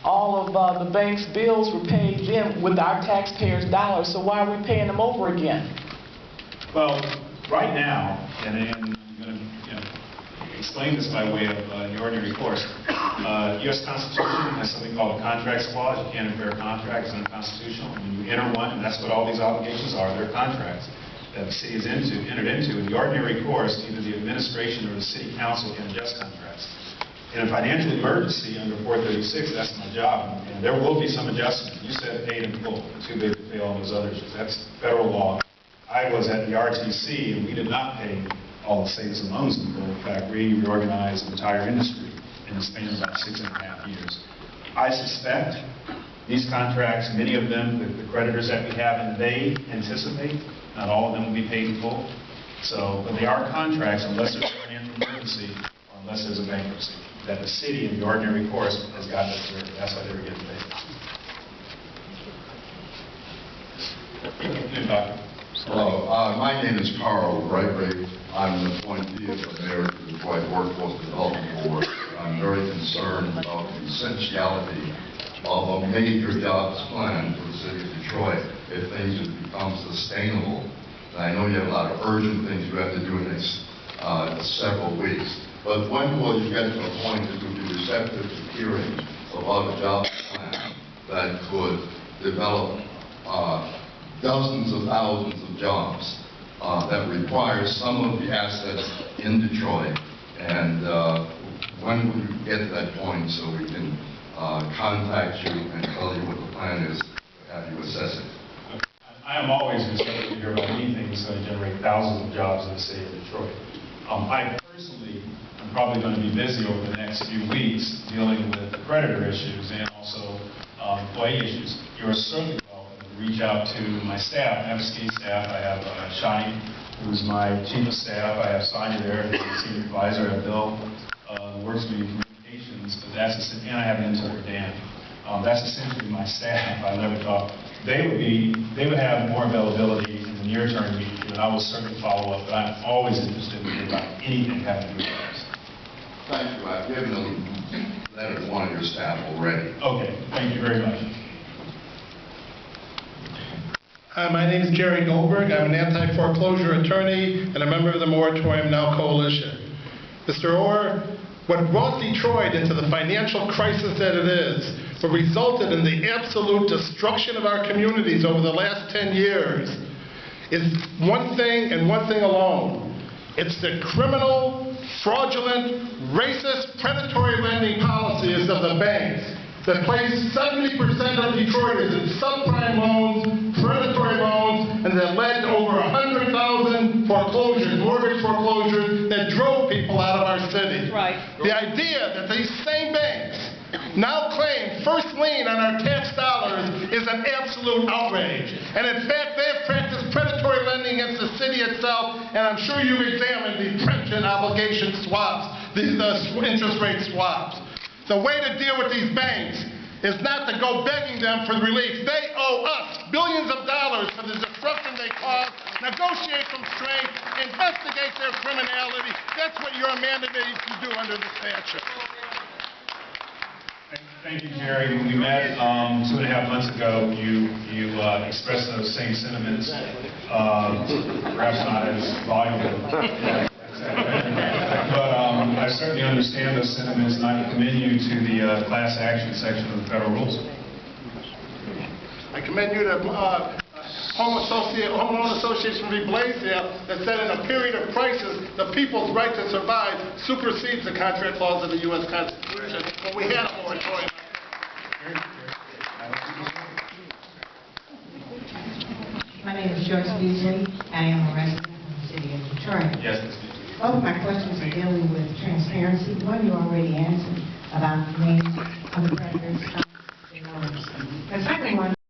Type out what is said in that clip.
All of the bank's bills were paid then with our taxpayers' dollars, so why are we paying them over again? Well, right now, and I'm going to explain this by way of the ordinary course, U.S. Constitution has something called a contracts clause. You can't impair contracts, it's unconstitutional. When you enter one, and that's what all these obligations are, they're contracts that the city has entered into. In the ordinary course, either the administration or the city council can adjust contracts. In a financial emergency under 436, that's my job, and there will be some adjustment. You said paid in full, too big to fail on those other issues. That's federal law. I was at the RTC, and we did not pay all the savings and loans in full. In fact, we reorganized the entire industry in the span of about 6.5 years. I suspect these contracts, many of them, the creditors that we have, and they anticipate, not all of them will be paid in full. So, but they are contracts unless there's a financial emergency or unless there's a bankruptcy that the city in the ordinary course has got to clear. That's why they were getting paid. Doctor. Hello, my name is Carl Brightway. I'm an appointee of the Mayor of the Detroit Workforce Development Board. I'm very concerned about the essentiality of a major jobs plan for the city of Detroit if things would become sustainable. And I know you have a lot of urgent things you have to do in the next several weeks. But when will you get to a point that would be receptive to hearing about a jobs plan that could develop dozens of thousands of jobs that require some of the assets in Detroit? And when will you get to that point so we can contact you and tell you what the plan is, have you assess it? I am always receptive to hear about anything that's going to generate thousands of jobs in the city of Detroit. I personally am probably going to be busy over the next few weeks dealing with the creditor issues and also employee issues. You are certainly welcome to reach out to my staff. I have a ski staff. I have Shani, who's my chief of staff. I have Sonia there, who's the senior advisor. I have Bill, who works with me in communications. But and I have an intern, Dan. That's essentially my staff. I never thought they would have more availability in the near term, and I will certainly follow up. But I'm always interested in hearing about anything having to do with this. Thank you. I've given a letter to one of your staff already. Okay. Thank you very much. My name is Jerry Goldberg. I'm an anti-foreclosure attorney and a member of the Moratorium-NOW coalition. Mr. Orr, what brought Detroit into the financial crisis that it is, what resulted in the absolute destruction of our communities over the last 10 years, is one thing and one thing alone. It's the criminal, fraudulent, racist, predatory lending policies of the banks that place 70% of Detroiters in subprime loans, predatory loans, and that led to over 100,000 foreclosures, mortgage foreclosures, that drove people out of our city. Right. The idea that these same banks now claim first lien on our tax dollars is an absolute outrage. And in fact, they have practiced predatory lending against the city itself, and I'm sure you've examined the pension obligation swaps, these interest rate swaps. The way to deal with these banks is not to go begging them for relief. They owe us billions of dollars for the disruption they caused. Negotiate from strength, investigate their criminality. That's what you're mandated to do under the statute. Thank you, Jerry. When we met 2.5 months ago, you expressed those same sentiments, perhaps not as voluble. But I certainly understand those sentiments, and I commend you to the class action section of the federal rules. I commend you to Homeowners Association of Blaisdell that said in a period of crisis, the people's right to survive supersedes the contract clause of the U.S. Constitution when we had a moratorium. My name is Joyce Beasley. I am a resident of the city of Detroit. Yes, Ms. Both of my questions are dealing with transparency. One you already answered about the names of the creditors, the loans.